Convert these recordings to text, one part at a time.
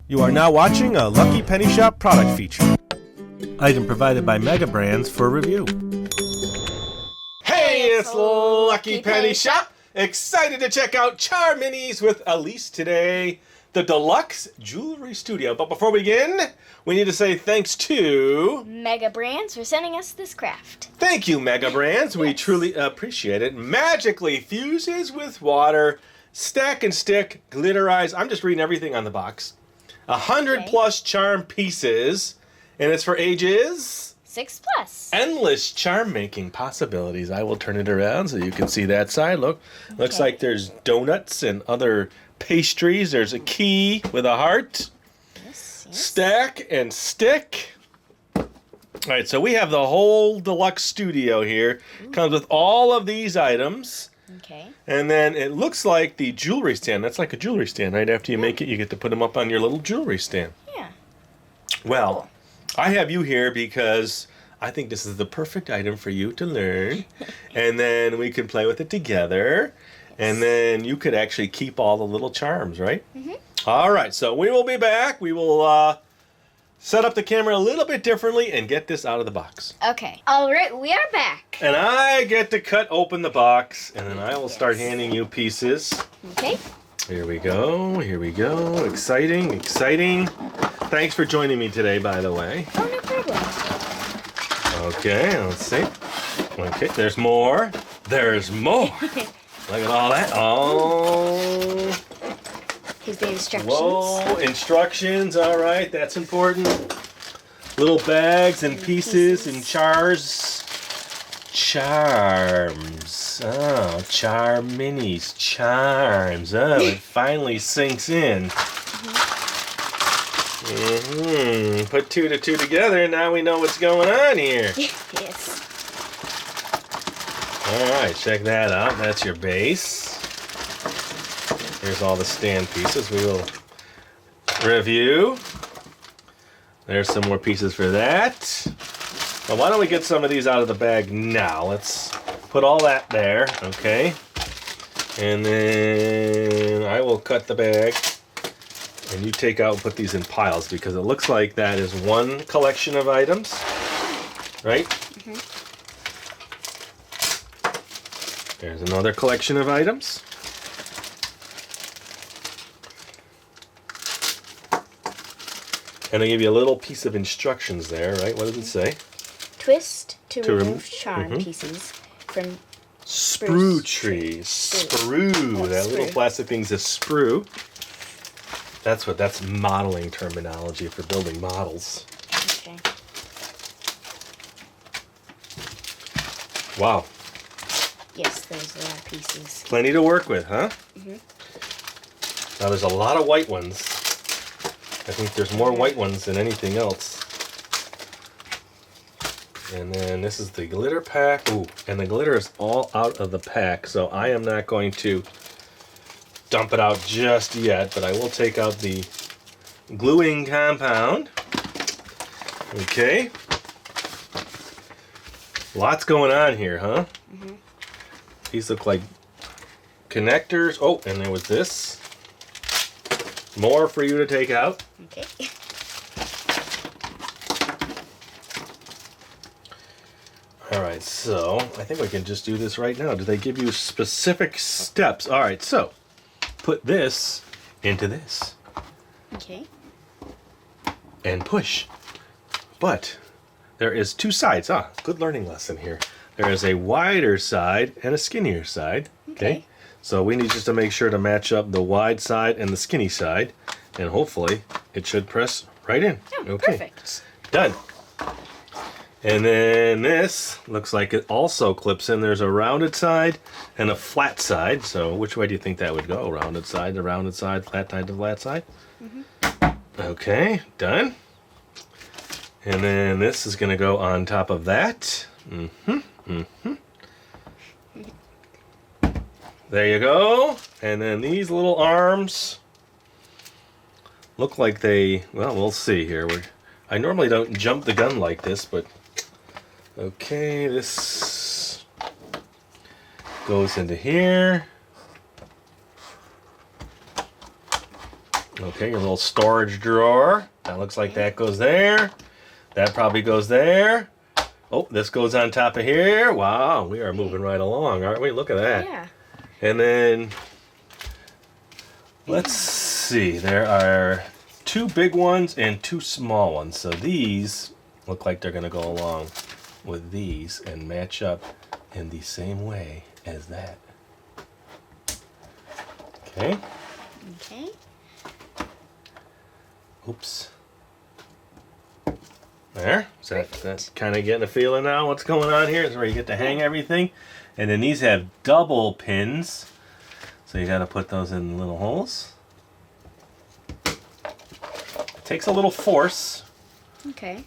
You are now watching a Lucky Penny Shop product feature. Item provided by Mega Brands for review. Hey, it's Lucky Penny Shop! Excited to check out CharMinis with Alyse today, the Deluxe Jewelry Studio. But before we begin, we need to say thanks to Mega Brands for sending us this craft. Thank you, Mega Brands. We truly appreciate it. Magically fuses with water, stack and stick, glitterize. I'm just reading everything on the box. 100 plus charm pieces, and it's for ages 6+. Endless charm making possibilities. I will turn it around so you can see that side. Look, looks like there's donuts and other pastries. There's a key with a heart. Yes. Stack and stick. All right, so we have the whole deluxe studio here. Comes with all of these items. Okay. And then it looks like the jewelry stand. That's like a jewelry stand. Right after you make it, you get to put them up on your little jewelry stand. Yeah. Well, I have you here because I think this is the perfect item for you to learn. And then we can play with it together. And then you could actually keep all the little charms, right? Mm-hmm. All right, so we will be back. We will set up the camera a little bit differently and get this out of the box. Okay. All right, we are back. And I get to cut open the box, and then I will start handing you pieces. Okay. Here we go. Here we go. Exciting, exciting. Thanks for joining me today, by the way. Oh, no problem. Okay, let's see. Okay, there's more. There's more. Look at all that. Oh. Here's the instructions. Whoa, instructions. All right, that's important. Little bags and pieces and charms. Oh, CharMinis, charms. Oh, it finally sinks in. Put 2 to 2 together, and now we know what's going on here. Yes. All right, check that out. That's your base. Here's all the stand pieces we will review. There's some more pieces for that. Well, why don't we get some of these out of the bag now? Let's put all that there, okay? And then I will cut the bag. And you take out and put these in piles because it looks like that is one collection of items, right? Mm-hmm. There's another collection of items. And they give you a little piece of instructions there, right? What does it say? Twist to remove charm pieces from sprue trees. Sprue. That little plastic thing's a sprue. That's modeling terminology for building models. Okay. Wow. Yes, those are pieces. Plenty to work with, huh? Mm-hmm. Now there's a lot of white ones. I think there's more white ones than anything else. And then this is the glitter pack. Ooh, and the glitter is all out of the pack, so I am not going to dump it out just yet, but I will take out the gluing compound. Okay. Lots going on here, huh? Mm-hmm. These look like connectors. Oh, and there was this. More for you to take out. Okay. All right, so I think we can just do this right now. Do they give you specific steps? All right, so put this into this. Okay. And push. But there is 2 sides. Good learning lesson here. There is a wider side and a skinnier side. Okay. So we need just to make sure to match up the wide side and the skinny side. And hopefully it should press right in. Oh, okay. Perfect. Done. And then this looks like it also clips in. There's a rounded side and a flat side. So which way do you think that would go? Rounded side to rounded side, flat side to flat side? Mm-hmm. Okay, done. And then this is going to go on top of that. Mm-hmm, mm-hmm. There you go. And then these little arms look like they, well, we'll see here. I normally don't jump the gun like this, but okay, this goes into here. Okay, your little storage drawer. That looks like that goes there. That probably goes there. Oh, this goes on top of here. Wow, we are moving right along, aren't we? Look at that. Yeah. And then, let's see. There are 2 big ones and 2 small ones. So these look like they're going to go along with these and match up in the same way as that. Okay. Okay. Oops. There. So that's kind of getting a feeling now. What's going on here is where you get to hang everything. And then these have double pins. So you got to put those in little holes. It takes a little force. Okay.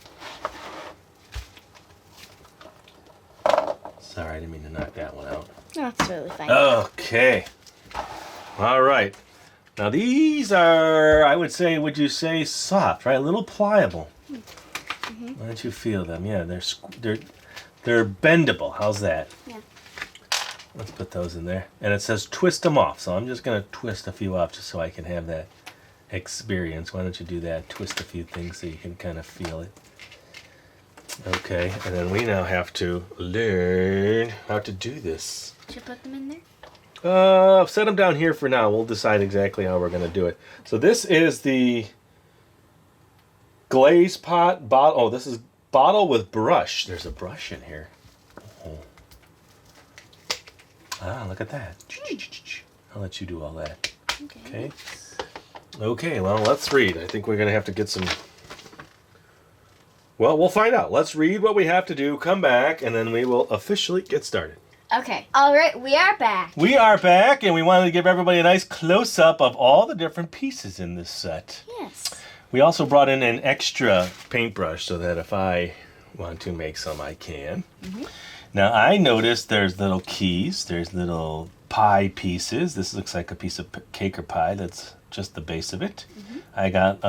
Sorry, I didn't mean to knock that one out. No, it's really fine. Okay. All right. Now these are, I would say, would you say soft, right? A little pliable. Mm-hmm. Why don't you feel them? Yeah, they're bendable. How's that? Yeah. Let's put those in there. And it says twist them off. So I'm just going to twist a few off just so I can have that experience. Why don't you do that? Twist a few things so you can kind of feel it. Okay, and then we now have to learn how to do this. Should you put them in there? Set them down here for now. We'll decide exactly how we're going to do it. So this is the glaze pot bottle. Oh, this is bottle with brush. There's a brush in here. Oh. Ah, look at that. I'll let you do all that. Okay. Okay, well, let's read. I think we're going to have to get some... Well, we'll find out. Let's read what we have to do, come back, and then we will officially get started. Okay. All right, we are back. We are back, and we wanted to give everybody a nice close-up of all the different pieces in this set. Yes. We also brought in an extra paintbrush so that if I want to make some, I can. Mm-hmm. Now, I noticed there's little keys. There's little pie pieces. This looks like a piece of cake or pie. That's just the base of it. Mm-hmm. I got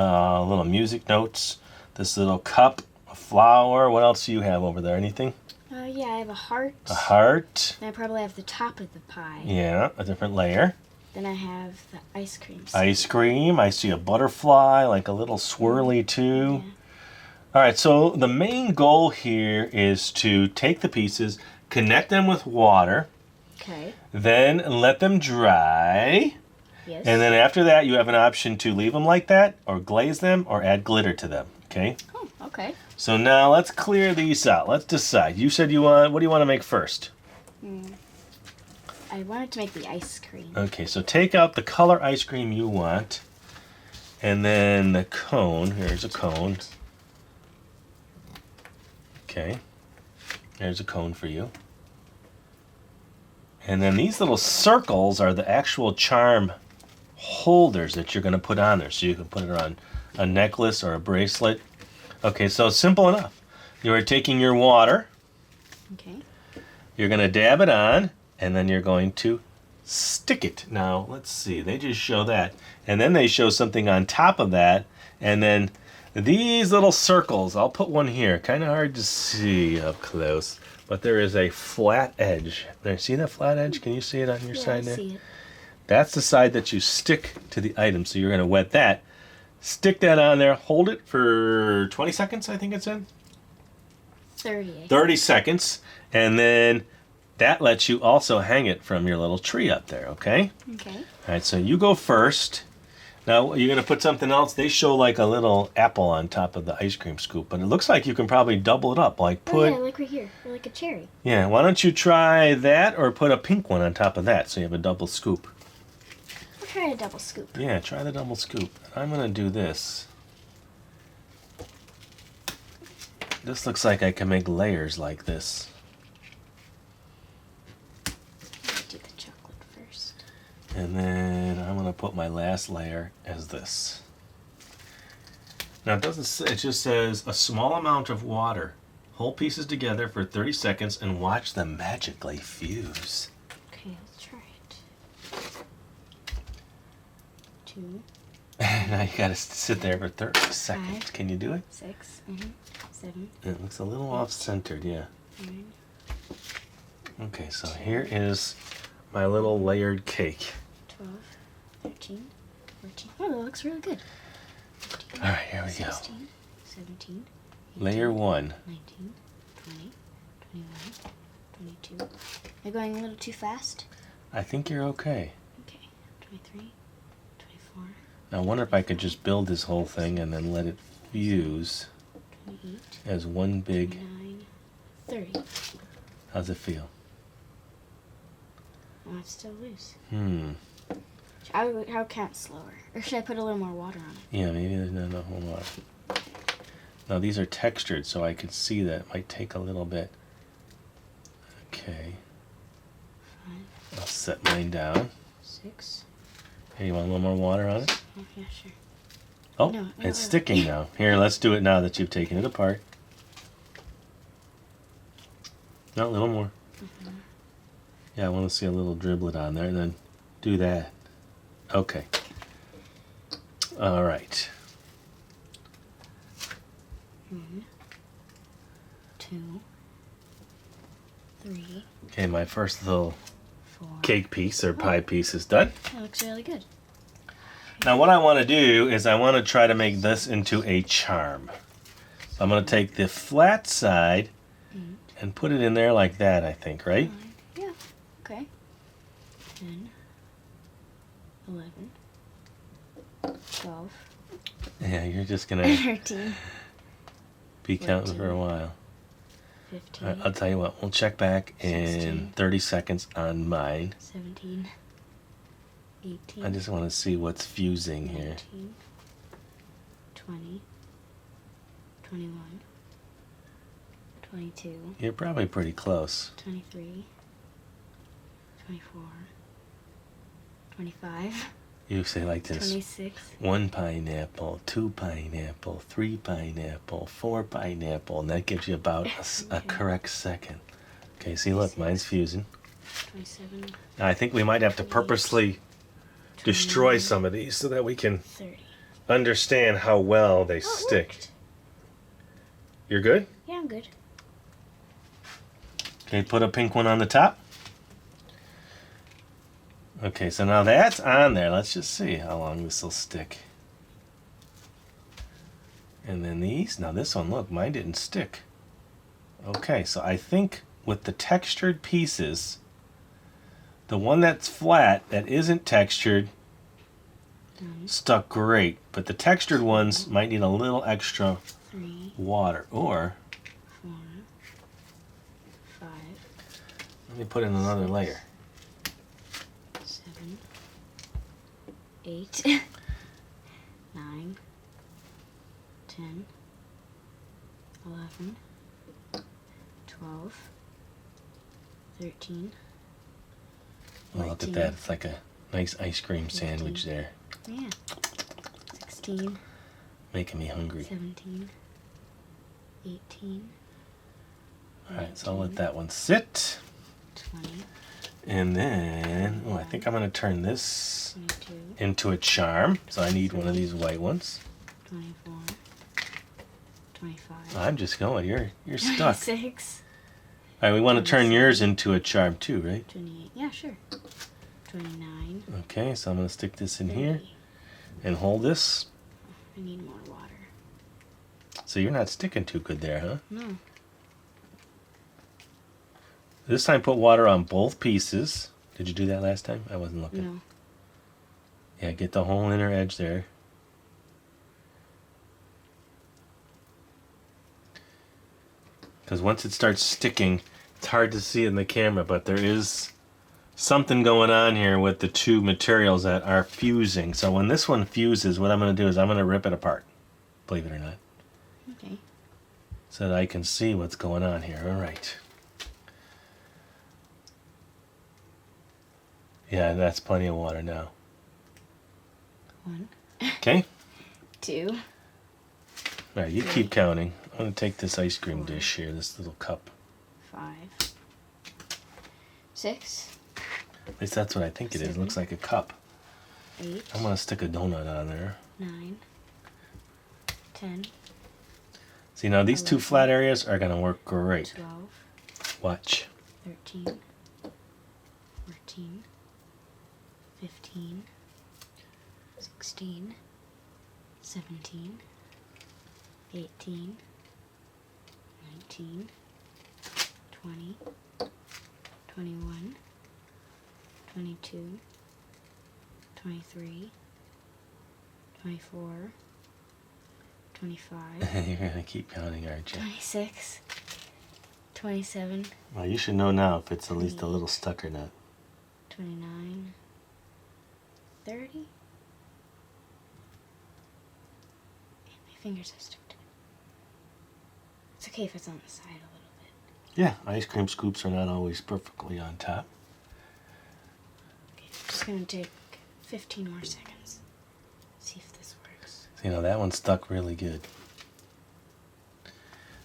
little music notes. This little cup, a flower. What else do you have over there? Anything? Yeah, I have a heart. A heart. And I probably have the top of the pie. Yeah, a different layer. Then I have the ice cream. Ice cream. I see a butterfly, like a little swirly too. Yeah. All right, so the main goal here is to take the pieces, connect them with water, Okay. then let them dry. Yes. And then after that, you have an option to leave them like that, or glaze them, or add glitter to them, okay? Oh, okay. So now let's clear these out. Let's decide. You said you want, what do you want to make first? I wanted to make the ice cream. Okay, so take out the color ice cream you want, and then the cone. Here's a cone. Okay, there's a cone for you. And then these little circles are the actual charm holders that you're going to put on there. So you can put it on a necklace or a bracelet. Okay, so simple enough. You are taking your water. Okay. You're going to dab it on, and then you're going to stick it. Now, let's see. They just show that. And then they show something on top of that. And then these little circles, I'll put one here. Kind of hard to see up close. But there is a flat edge. There, see that flat edge? Can you see it on your side there? I see it. That's the side that you stick to the item. So you're going to wet that. Stick that on there. Hold it for 20 seconds, I think it's in. 30. 30 seconds. And then that lets you also hang it from your little tree up there, okay? Okay. All right, so you go first. Now, you're going to put something else. They show like a little apple on top of the ice cream scoop, but it looks like you can probably double it up. Like Oh, put... yeah, like right here. Or like a cherry. Yeah, why don't you try that or put a pink one on top of that so you have a double scoop. I'll try a double scoop. Yeah, try the double scoop. I'm going to do this. This looks like I can make layers like this. Let's do the chocolate first. And then I'm going to put my last layer as this. Now it doesn't say, it just says a small amount of water. Hold pieces together for 30 seconds and watch them magically fuse. Okay, let's try it. 2, Now you got to sit there for 30 seconds. 5, Can you do it? 6, 7, It looks a little off-centered, yeah. 9. Okay, so here is my little layered cake. 12, 13, 14. Oh, that looks really good. 15, All right, here we 16, go. 17, 18, Layer 1. 19, 20, 21, 22. Am I going a little too fast? I think you're okay. Okay. 23, 24. Now, I wonder if I could just build this whole thing and then let it fuse 28, as one big... 29, 30. How's it feel? Oh, it's still loose. Hmm. How count slower? Or should I put a little more water on it? Yeah, maybe there's not enough water. Now, these are textured, so I can see that it might take a little bit. Okay. 5, I'll set mine down. 6. Hey, you want a little more water on it? Oh, yeah, sure. Oh, No, it's sticking now. Here, let's do it now that you've taken it apart. No, a little more. Yeah, I want to see a little driblet on there, and then do that. Okay. All right. 1, 2, 3, Okay, my first little 4. cake piece or pie piece is done. That looks really good. Now what I want to do is I want to try to make this into a charm. So I'm going to take the flat side and put it in there like that, I think, right? 9. Yeah. Okay. 10, 11, 12, Yeah, you're just going to 13, be counting for a while. 15, All right, I'll tell you what, we'll check back in 16. 30 seconds on mine. 17, 18, I just want to see what's fusing here. 19, 20, 21, 22, You're probably pretty close. 23, 24, 25, You say like this. 26, 1 pineapple, 2 pineapple, 3 pineapple, 4 pineapple, and that gives you about a correct second. Okay, see, look, mine's fusing. 27, Now, I think we might have to purposely destroy some of these so that we can 30. understand how well they Oh, it stick. worked. You're good? Yeah, I'm good. Okay, put a pink one on the top. Okay, so now that's on there. Let's just see how long this will stick. And then these. Now this one, look, mine didn't stick. Okay, so I think with the textured pieces, the one that's flat, that isn't textured, stuck great. But the textured ones might need a little extra 3, water. Or, 4, 5, let me put in another layer. 7, 8, 9, 10, 11, 12, 13. Oh, look at 14, that. It's like a nice ice cream 15. sandwich there. Yeah. 16, Making me hungry. 17, 18, Alright, so I'll let that one sit. 20, And then, oh, I think I'm going to turn this 22, into a charm. So I need one of these white ones. 24, 25, I'm just going. You're stuck. 26, Alright, we want to turn yours into a charm too, right? 28. Yeah, sure. 29. Okay, so I'm going to stick this in here 30. and hold this. I need more water. So you're not sticking too good there, huh? No. This time put water on both pieces. Did you do that last time? I wasn't looking. No. Yeah, get the whole inner edge there. Because once it starts sticking, it's hard to see in the camera, but there is something going on here with the two materials that are fusing. So when this one fuses, what I'm going to do is I'm going to rip it apart, believe it or not, Okay. so that I can see what's going on here. All right. Yeah, that's plenty of water now. 1, Okay? 2, All right, you keep counting. I'm going to take this ice cream dish here, this little cup. 5, 6, At least that's what I think it is. It looks like a cup. 8, I'm going to stick a donut on there. 9, 10, See, now these two flat areas are going to work great. 12, Watch. 13, 14, 15, 16, 17, 18, 19, 20, 21, 22, 23, 24, 25. You're gonna keep counting, aren't you? 26, 27. Well, you should know now if it's at least a little stuck or not. 29, 30. My fingers are stuck to it. It's okay if it's on the side a little bit. Yeah, ice cream scoops are not always perfectly on top. Okay, I'm just gonna take 15 more seconds. See if this works. You know, that one stuck really good.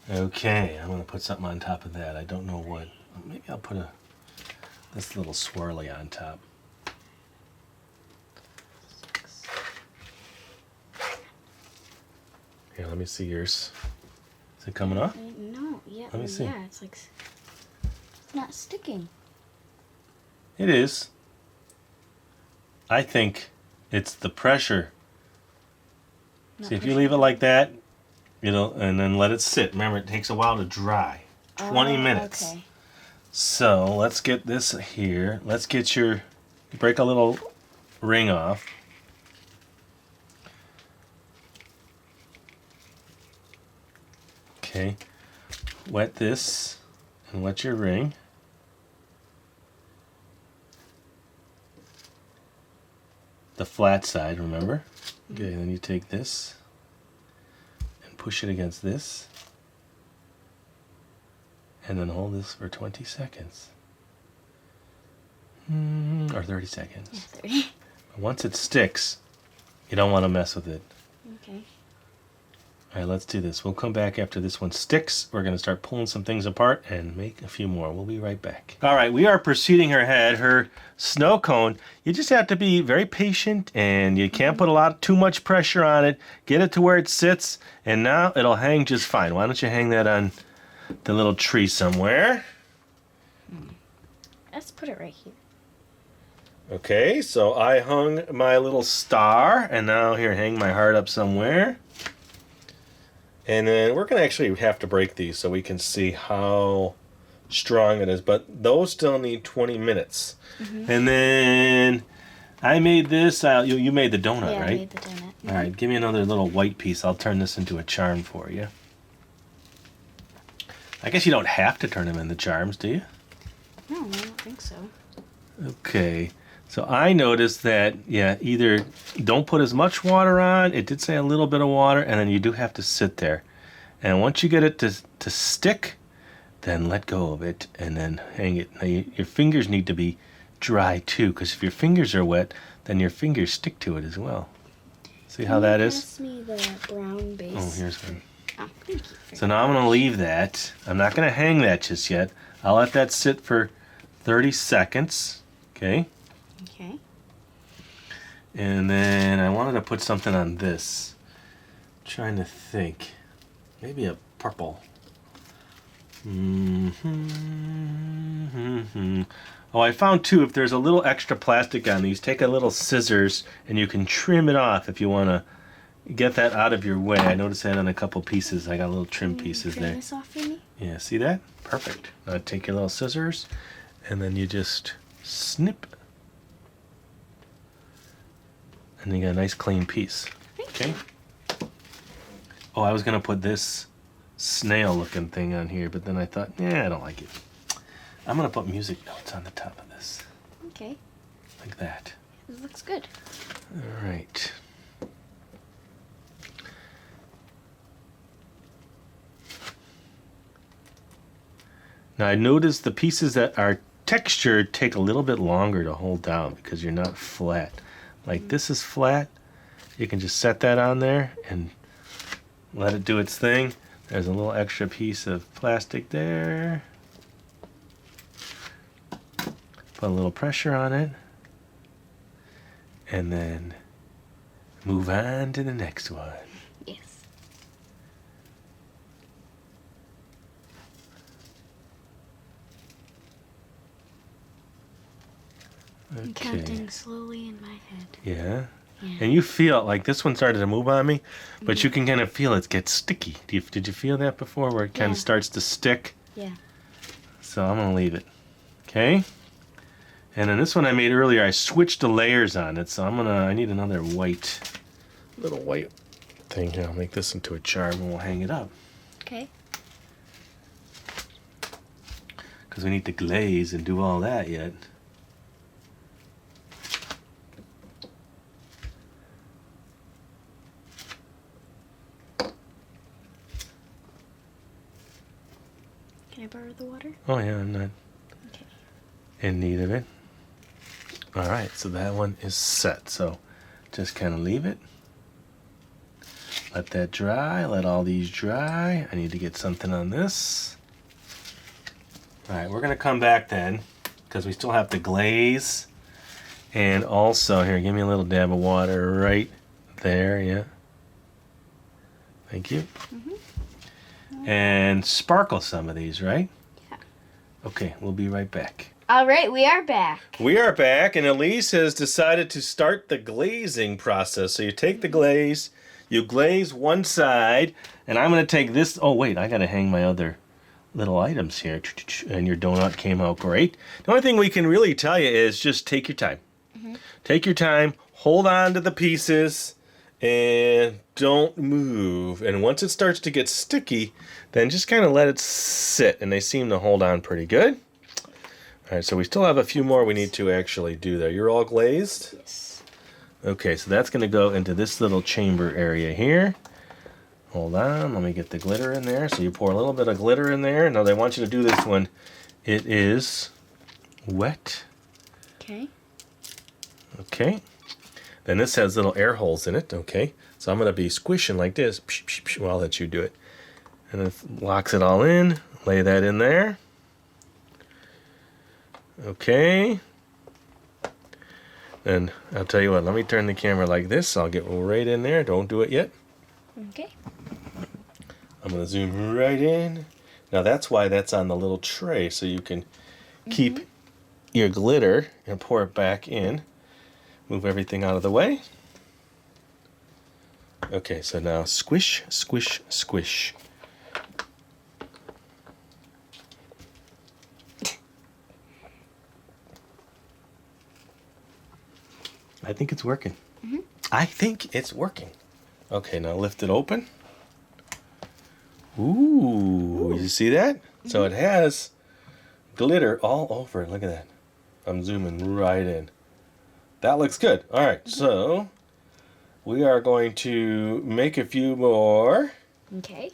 Okay, I'm gonna put something on top of that. I don't know what. Maybe I'll put this little swirly on top. 6. Here, let me see yours. Is it coming off? No, yeah. Let me see. Yeah, it's like it's not sticking. It is. I think it's the pressure. Not See, if you leave it like that, and then let it sit. Remember, it takes a while to dry. 20 minutes. Okay. So let's get this here. Let's get break a little ring off. Okay. Wet this and wet your ring. The flat side, remember? Okay, then you take this and push it against this. And then hold this for 20 seconds. Or 30 seconds. Yeah, 30. Once it sticks, you don't want to mess with it. Okay. All right, let's do this. We'll come back after this one sticks. We're going to start pulling some things apart and make a few more. We'll be right back. All right, we are proceeding her head, her snow cone. You just have to be very patient, and you can't put too much pressure on it. Get it to where it sits, and now it'll hang just fine. Why don't you hang that on the little tree somewhere? Let's put it right here. Okay, so I hung my little star, and now here, hang my heart up somewhere. And then we're going to actually have to break these so we can see how strong it is. But those still need 20 minutes. And then I made this. You made the donut, Yeah, right? I made the donut. All right, give me another little white piece. I'll turn this into a charm for you. I guess you don't have to turn them into charms, do you? No, I don't think so. Okay. So I noticed that, either don't put as much water on. It did say a little bit of water, and then you do have to sit there. And once you get it to stick, then let go of it and then hang it. Now, your fingers need to be dry too, because if your fingers are wet, then your fingers stick to it as well. See how that is? Pass me the brown base. Oh, here's one. Oh, thank you. So now I'm going to leave that. I'm not going to hang that just yet. I'll let that sit for 30 seconds. Okay? Okay. And then I wanted to put something on this. I'm trying to think. Maybe a purple. Oh, I found too, if there's a little extra plastic on these, take a little scissors and you can trim it off if you want to get that out of your way. I noticed that on a couple pieces. I got little trim pieces Trim there. this off for me? Yeah, see that? Perfect. Now take your little scissors and then you just snip. And you got a nice clean piece. Okay? Oh, I was going to put this snail looking thing on here, but then I thought, I don't like it. I'm going to put music notes on the top of this. Okay. Like that. This looks good. All right. Now I noticed the pieces that are textured take a little bit longer to hold down because you're not flat. Like this is flat. You can just set that on there and let it do its thing. There's a little extra piece of plastic there. Put a little pressure on it. And then move on to the next one. Yes. I'm Okay. counting slowly in my head. Yeah. Yeah. And you feel like this one started to move on me, but you can kind of feel it gets sticky. Did you feel that before where it kind of starts to stick? Yeah. So I'm going to leave it. Okay. And then this one I made earlier, I switched the layers on it. So I need another little white thing here. I'll make this into a charm and we'll hang it up. Okay. Because we need to glaze and do all that yet. Can I borrow the water? Oh yeah, I'm not in need of it. All right, so that one is set. So just kind of leave it. Let that dry. Let all these dry. I need to get something on this. All right, we're going to come back then because we still have to glaze. And also, here, give me a little dab of water right there. Yeah. Thank you. And sparkle some of these, right? Yeah. Okay, we'll be right back. All right, we are back. We are back, and Alyse has decided to start the glazing process. So you take the glaze, you glaze one side, and I'm going to take this. Oh, wait, I got to hang my other little items here. And your donut came out great. The only thing we can really tell you is just take your time. Take your time, hold on to the pieces, and don't move. And once it starts to get sticky, then just kind of let it sit, and they seem to hold on pretty good. All right, so we still have a few more we need to actually do there. You're all glazed? Yes. Okay, so that's going to go into this little chamber area here. Hold on, let me get the glitter in there. So you pour a little bit of glitter in there. Now they want you to do this when it is wet. Okay. Okay. Then this has little air holes in it. Okay. So I'm going to be squishing like this. Well, I'll let you do it. And it locks it all in. Lay that in there. Okay. And I'll tell you what, let me turn the camera like this. I'll get right in there. Don't do it yet. Okay. I'm going to zoom right in. Now that's why that's on the little tray, so you can keep your glitter and pour it back in. Move everything out of the way. Okay, so now squish, squish, squish. I think it's working. I think it's working. Okay, now lift it open. Ooh, you see that? So it has glitter all over it. Look at that. I'm zooming right in. That looks good. All right, so we are going to make a few more. Okay.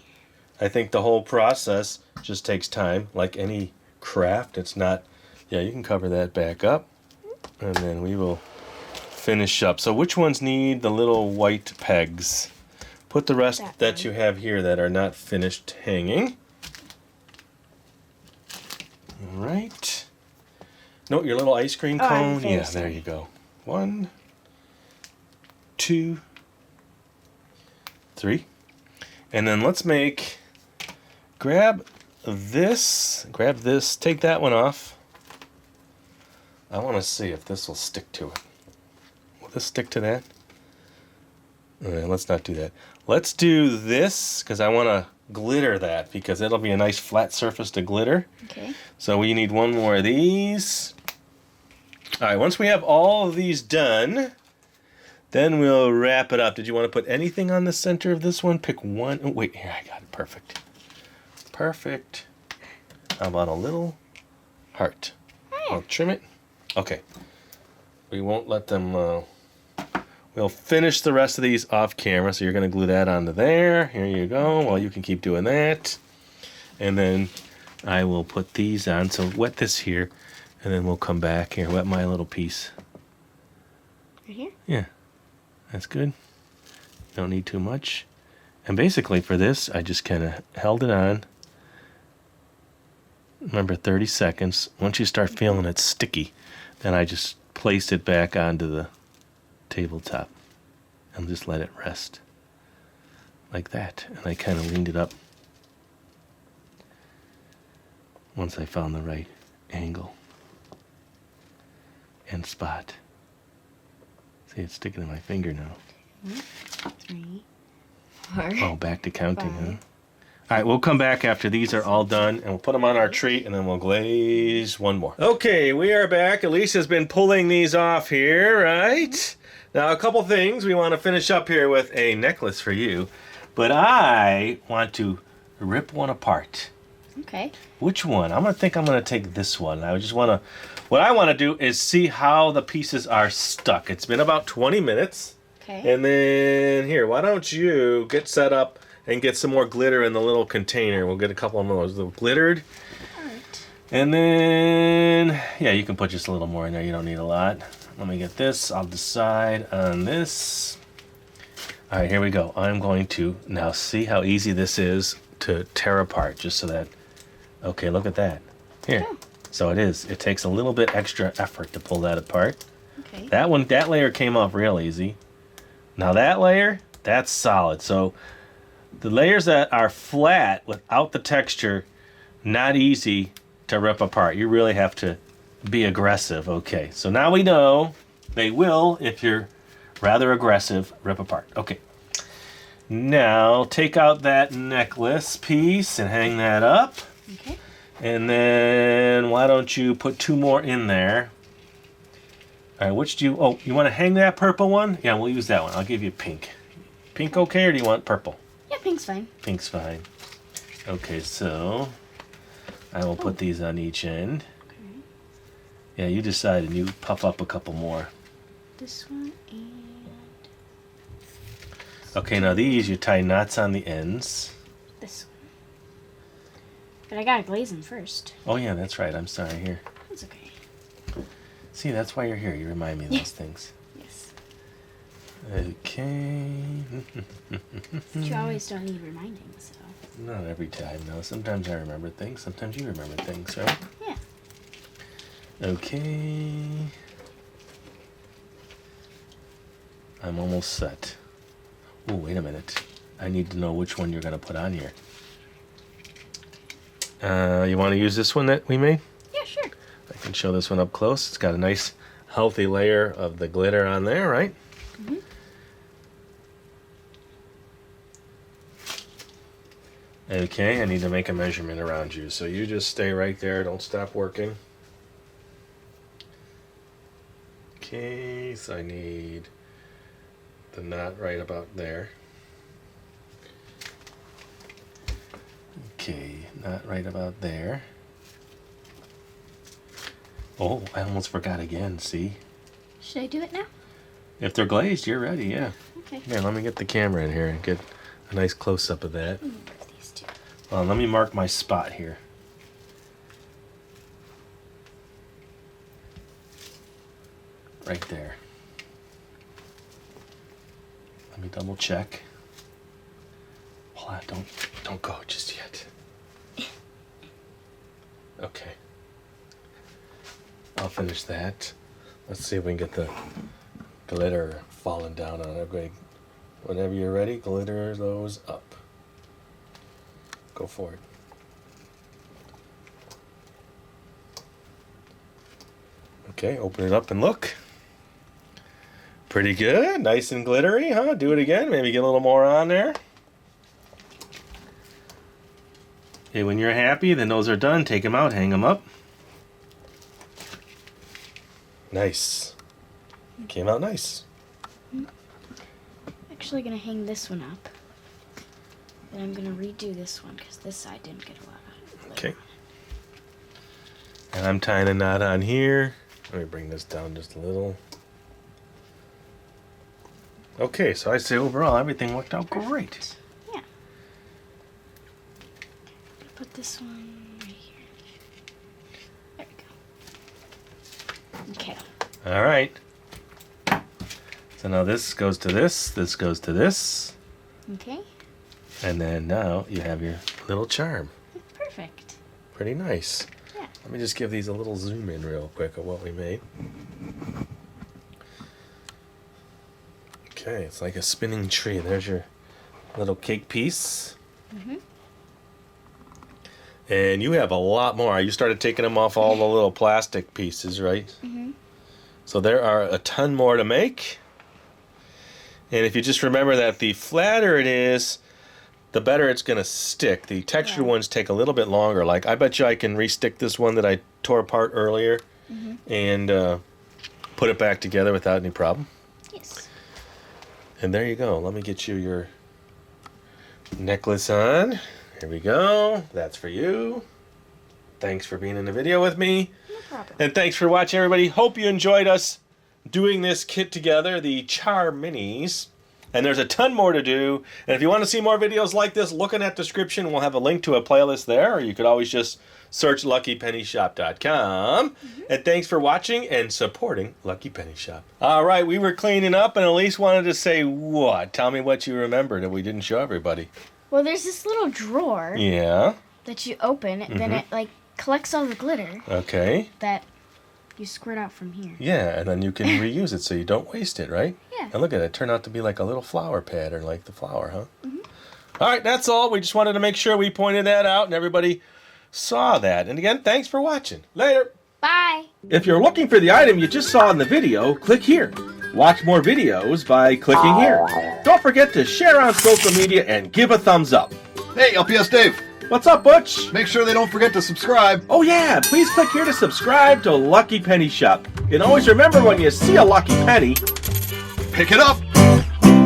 I think the whole process just takes time, like any craft. It's not, yeah, you can cover that back up, and then we will finish up. So which ones need the little white pegs? Put the rest that you have here that are not finished hanging. All right. No, your little ice cream cone. Yeah, there you go. 1, 2, 3. And then let's grab this, take that one off. I want to see if this will stick to it. Will this stick to that? All right, let's not do that. Let's do this, because I want to glitter that, because it'll be a nice flat surface to glitter. Okay. So we need one more of these. All right, once we have all of these done, then we'll wrap it up. Did you want to put anything on the center of this one? Pick one. Oh, wait, here, I got it. Perfect. Perfect. How about a little heart? I'll trim it. Okay. We won't let them... we'll finish the rest of these off camera, so you're going to glue that onto there. Here you go. Well, you can keep doing that. And then I will put these on. So wet this here, and then we'll come back here. Wet my little piece. Right here? Yeah. That's good. Don't need too much. And basically for this, I just kind of held it on. Remember, 30 seconds. Once you start feeling it sticky, then I just placed it back onto the tabletop and just let it rest like that. And I kind of leaned it up once I found the right angle and spot. See, it's sticking in my finger now. 3, 4. Oh, back to counting, 5. huh? All right, we'll come back after these are all done, and we'll put them on our tree, and then we'll glaze one more. Okay, we are back. Alyse has been pulling these off here, right? Now, a couple things. We want to finish up here with a necklace for you, but I want to rip one apart. Okay. Which one? I'm going to take this one. I just want to, what I want to do is see how the pieces are stuck. It's been about 20 minutes. Okay. And then, here, why don't you get set up and get some more glitter in the little container. We'll get a couple of those little glittered. Alright. And then, yeah, you can put just a little more in there. You don't need a lot. Let me get this. I'll decide on this. All right, here we go. I'm going to now see how easy this is to tear apart, just so that, okay, look at that. Here. Oh. So it is. It takes a little bit extra effort to pull that apart. Okay. That layer came off real easy. Now that layer, that's solid. So the layers that are flat without the texture, not easy to rip apart. You really have to be aggressive. Okay, so now we know they will, if you're rather aggressive, rip apart. Okay. Now take out that necklace piece and hang that up. Okay. And then why don't you put 2 more in there? All right, which do you, oh, you want to hang that purple one? Yeah, we'll use that one. I'll give you pink. Pink okay, or do you want purple? Yeah, pink's fine. Pink's fine. Okay, so I will put these on each end. Okay. Yeah, you decide and you puff up a couple more. This one and... Okay, now these you tie knots on the ends. this one. But I gotta glaze them first. Oh yeah, that's right. I'm sorry. Here. That's okay. See, that's why you're here. You remind me of those things. Yes. Okay. But you always don't need reminding, so... Not every time, no. Sometimes I remember things. Sometimes you remember things, right? Yeah. Okay. I'm almost set. Oh, wait a minute. I need to know which one you're going to put on here. You want to use this one that we made? Yeah, sure. I can show this one up close. It's got a nice, healthy layer of the glitter on there, right? Mm-hmm. Okay, I need to make a measurement around you. So you just stay right there. Don't stop working. Okay, so I need the knot right about there. Okay, knot right about there. Oh, I almost forgot again, see? Should I do it now? If they're glazed, you're ready, yeah. Okay. Here, let me get the camera in here and get a nice close-up of that. These two. Well, let me mark my spot here. Right there. Let me double check. Hold on, don't go just yet. Okay. I'll finish that. Let's see if we can get the glitter falling down on it. Okay. Whenever you're ready, glitter those up. Go for it. Okay, open it up and look. Pretty good. Nice and glittery, huh? Do it again. Maybe get a little more on there. Okay, when you're happy, then those are done. Take them out, hang them up. Nice. Came out nice. Actually gonna hang this one up. Then I'm gonna redo this one because this side didn't get a lot of glitter. Okay. And I'm tying a knot on here. Let me bring this down just a little. Okay, so I'd say overall everything worked out great. Yeah. Put this one right here. There we go. Okay. All right. So now this goes to this goes to this. Okay. And then now you have your little charm. Perfect. Pretty nice. Yeah. Let me just give these a little zoom in real quick of what we made. Okay, it's like a spinning tree. There's your little cake piece. Mm-hmm. And you have a lot more. You started taking them off all the little plastic pieces, right? Mm-hmm. So there are a ton more to make. And if you just remember that the flatter it is, the better it's going to stick. The textured ones take a little bit longer. Like, I bet you I can re-stick this one that I tore apart earlier and put it back together without any problem. Yes. And there you go. Let me get you your necklace on. Here we go. That's for you. Thanks for being in the video with me. No problem. And thanks for watching, everybody. Hope you enjoyed us doing this kit together, the CharMinis. And there's a ton more to do. And if you want to see more videos like this, look in that description. We'll have a link to a playlist there. Or you could always just search LuckyPennyShop.com. And thanks for watching and supporting Lucky Penny Shop. All right, we were cleaning up, and Alyse wanted to say what? Tell me what you remember that we didn't show everybody. Well, there's this little drawer that you open, then it like collects all the glitter Okay. that you squirt out from here. Yeah, and then you can reuse it so you don't waste it, right? Yeah. And look at it. It turned out to be like a little flower pattern, like the flower, huh? All right, that's all. We just wanted to make sure we pointed that out and everybody saw that. And again, thanks for watching. Later. Bye. If you're looking for the item you just saw in the video, click here. Watch more videos by clicking here. Don't forget to share on social media and give a thumbs up. Hey, LPS-Dave. What's up, Butch? Make sure they don't forget to subscribe. Oh yeah, please click here to subscribe to Lucky Penny Shop. And always remember, when you see a lucky penny, Pick it up.